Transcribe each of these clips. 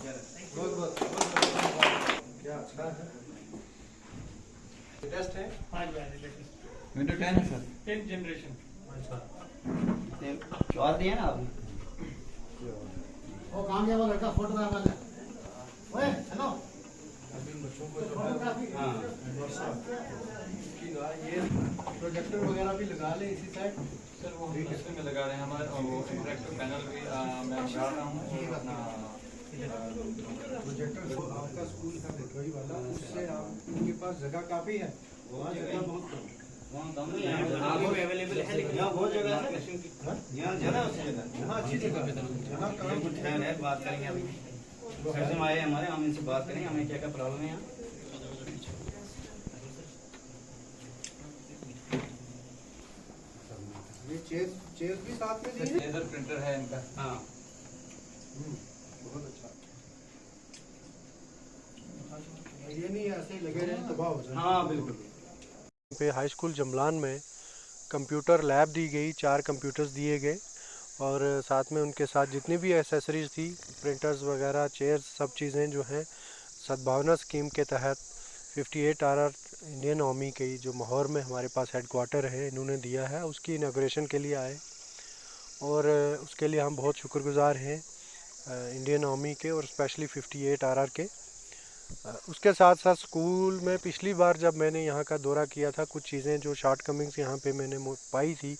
बहुत बहुत क्या अच्छा है। लेटेस्ट है। हाँ जी, लेटेस्ट विंडो 10 है सर। 10th generation. अच्छा और दिया ना आपने। वो काम वो लड़का फोटोग्राफर है। ओए हेलो, अभी बच्चों को जो है हाँ ये प्रोजेक्टर वगैरह भी लगा ले इसी साइड। सर वो हम दूसरे में लगा रहे हैं हमारे, और वो इंटरेक्टिव पैनल भी मैं लगा रहा हूँ, और अपना प्रोजेक्टर आपका स्कूल का वही वाला, उससे आप उनके पास जगह काफ़ी है। वहाँ जगह बहुत कम है। वहाँ कम नहीं है, आगे में अवेलेबल है, लेकिन यहाँ बहुत जगह है। यहाँ ज़्यादा है उससे ज़्यादा। यहाँ अच्छी जगह है। जहाँ ये कुछ है, बात करेंगे अभी। सर्जन आए हमारे, हम इनसे बात करेंगे हमें क्या क्या प्रॉब्लम है यहाँ। ये चेयर भी साथ में दी है। लेजर प्रिंटर है इनका। हाँ बहुत अच्छा। ये नहीं ऐसे ही लगे रहे तबाह हो जाए। हाँ बिल्कुल। पे हाई स्कूल जमलान में कंप्यूटर लैब दी गई, 4 कंप्यूटर्स दिए गए और साथ में उनके साथ जितनी भी एसेसरीज थी, प्रिंटर्स वगैरह, चेयर्स, सब चीज़ें जो हैं सद्भावना स्कीम के तहत 58 RR इंडियन आर्मी की जो माहौर में हमारे पास हेडक्वार्टर है, इन्होंने दिया है। उसकी इनाग्रेशन के लिए आए और उसके लिए हम बहुत शुक्रगुजार हैं इंडियन आर्मी के और स्पेशली 58 RR के। उसके साथ साथ स्कूल में पिछली बार जब मैंने यहाँ का दौरा किया था, कुछ चीज़ें जो शॉर्ट कमिंग्स यहाँ पे मैंने पाई थी,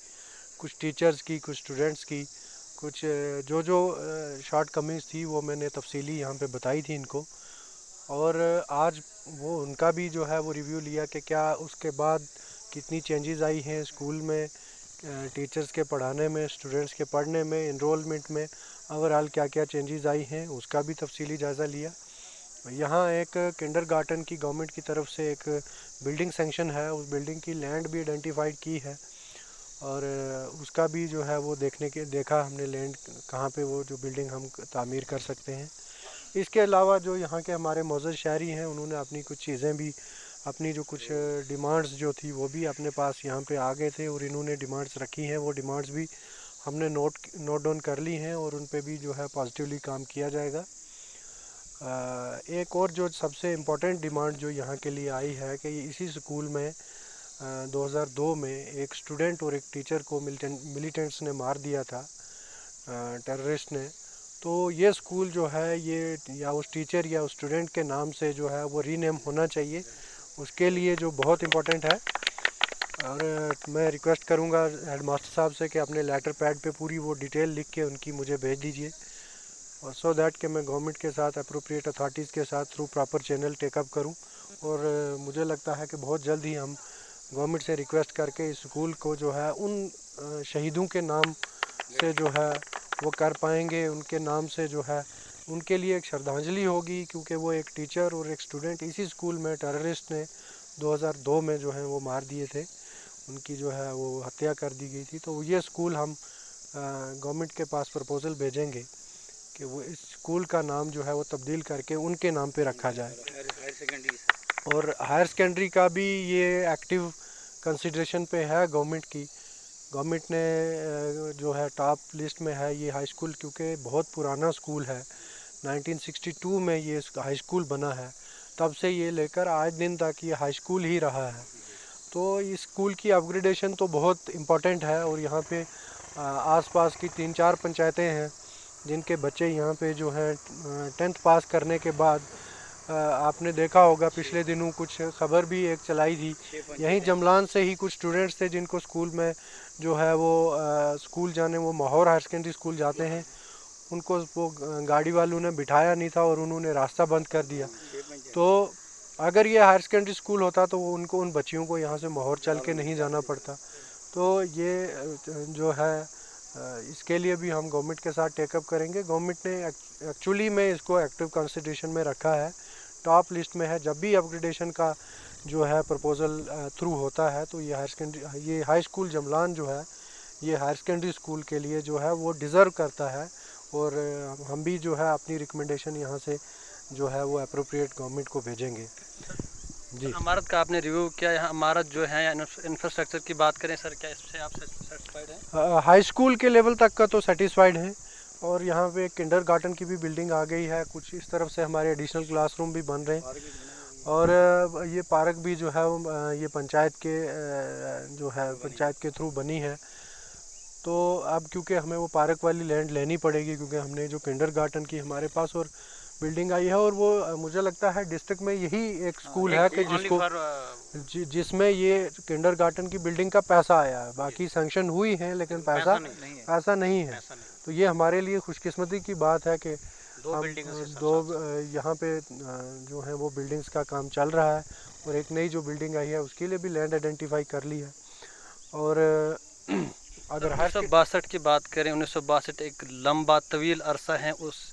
कुछ टीचर्स की, कुछ स्टूडेंट्स की, कुछ जो शॉर्ट कमिंग्स थी वो मैंने तफसीली यहाँ पे बताई थी इनको। और आज वो उनका भी जो है वो रिव्यू लिया कि क्या उसके बाद कितनी चेंजेस आई हैं स्कूल में, टीचर्स के पढ़ाने में, स्टूडेंट्स के पढ़ने में, इनरोलमेंट में, ओवरऑल क्या क्या चेंजेस आई हैं, उसका भी तफसीली जायज़ा लिया। यहाँ एक किंडरगार्टन की गवर्नमेंट की तरफ से एक बिल्डिंग सैंक्शन है, उस बिल्डिंग की लैंड भी आइडेंटिफाइड की है और उसका भी जो है वो देखा हमने लैंड कहाँ पे वो जो बिल्डिंग हम तामीर कर सकते हैं। इसके अलावा जो यहाँ के हमारे मौजूद शहरी हैं, उन्होंने अपनी कुछ चीज़ें भी, अपनी जो कुछ डिमांड्स जो थी वो भी अपने पास यहाँ पे आ गए थे और इन्होंने डिमांड्स रखी हैं। वो डिमांड्स भी हमने नोट डाउन कर ली हैं और उन पे भी जो है पॉजिटिवली काम किया जाएगा। एक और जो सबसे इम्पोर्टेंट डिमांड जो यहाँ के लिए आई है कि इसी स्कूल में 2002 में एक स्टूडेंट और एक टीचर को मिलिटेंट्स ने मार दिया था, टेररिस्ट ने। तो ये स्कूल जो है ये या उस टीचर या उस स्टूडेंट के नाम से जो है वो रीनेम होना चाहिए, उसके लिए जो बहुत इम्पोर्टेंट है। और मैं रिक्वेस्ट करूँगा हेडमास्टर साहब से कि अपने लेटर पैड पे पूरी वो डिटेल लिख के उनकी मुझे भेज दीजिए, और सो दैट कि मैं गवर्नमेंट के साथ, अप्रोप्रिएट अथॉरिटीज़ के साथ थ्रू प्रॉपर चैनल टेकअप करूं। और मुझे लगता है कि बहुत जल्द ही हम गवर्नमेंट से रिक्वेस्ट करके इस स्कूल को जो है उन शहीदों के नाम से जो है वो कर पाएंगे। उनके नाम से जो है उनके लिए एक श्रद्धांजलि होगी, क्योंकि वो एक टीचर और एक स्टूडेंट इसी स्कूल में टेररिस्ट ने 2002 में जो है वो मार दिए थे, उनकी जो है वो हत्या कर दी गई थी। तो ये स्कूल हम गवर्नमेंट के पास प्रपोज़ल भेजेंगे कि वो इस स्कूल का नाम जो है वो तब्दील करके उनके नाम पे रखा जाए। और हायर सेकेंडरी का भी ये एक्टिव कंसिडरेशन पे है गवर्नमेंट की। गवर्नमेंट ने जो है टॉप लिस्ट में है ये हाई स्कूल, क्योंकि बहुत पुराना स्कूल है, 1962 में ये हाई स्कूल बना है, तब से ये लेकर आज दिन तक ये हाई स्कूल ही रहा है। तो इस स्कूल की अपग्रेडेशन तो बहुत इम्पोर्टेंट है। और यहाँ पे आसपास की 3-4 पंचायतें हैं जिनके बच्चे यहाँ पे जो हैं 10th पास करने के बाद, आपने देखा होगा पिछले दिनों कुछ खबर भी एक चलाई थी, यहीं जमलान से ही कुछ स्टूडेंट्स थे जिनको स्कूल में जो है वो स्कूल जाने, वो माहौर हायर सेकेंडरी स्कूल जाते हैं, उनको वो गाड़ी वालों ने बिठाया नहीं था और उन्होंने रास्ता बंद कर दिया। तो अगर ये हायर सेकेंडरी स्कूल होता तो उनको, उन बच्चियों को यहाँ से माहौर चल के नहीं जाना पड़ता। तो ये जो है इसके लिए भी हम गवर्नमेंट के साथ टेकअप करेंगे। गवर्नमेंट ने एक्चुअली में इसको एक्टिव कंसिडरेशन में रखा है, टॉप लिस्ट में है। जब भी अपग्रेडेशन का जो है प्रपोज़ल थ्रू होता है तो ये हाई स्कूल जमलान जो है ये हायर सेकेंडरी स्कूल के लिए जो है वो डिज़र्व करता है। और हम भी जो है अपनी रिकमेंडेशन यहाँ से जो है वो अप्रोप्रिएट गवर्नमेंट को भेजेंगे। जी, इमारत का आपने रिव्यू किया, यहाँ इमारत जो है इंफ्रास्ट्रक्चर की बात करें सर, क्या इससे आप सेटिस्फाइड हैं? हाई स्कूल के लेवल तक का तो सेटिस्फाइड हैं और यहाँ पे किंडरगार्टन की भी बिल्डिंग आ गई है। कुछ इस तरफ से हमारे एडिशनल क्लासरूम भी बन रहे हैं। और ये पार्क भी जो है ये पंचायत के थ्रू बनी है। तो अब क्योंकि हमें वो पार्क वाली लैंड लेनी पड़ेगी, क्योंकि हमने जो किंडरगार्टन की हमारे पास और बिल्डिंग आई है, और वो मुझे लगता है डिस्ट्रिक्ट में यही एक स्कूल है कि जिसमें ये किंडरगार्टन की बिल्डिंग का पैसा आया है। बाकी सैंक्शन हुई है लेकिन पैसा नहीं है। तो ये हमारे लिए खुशकिस्मती की बात है कि दो यहाँ पे जो है वो बिल्डिंग्स का काम चल रहा है, और एक नई जो बिल्डिंग आई है उसके लिए भी लैंड आइडेंटिफाई कर ली है। और अगर 1962 की बात करें, 1962 एक लंबा तवील अरसा है, उस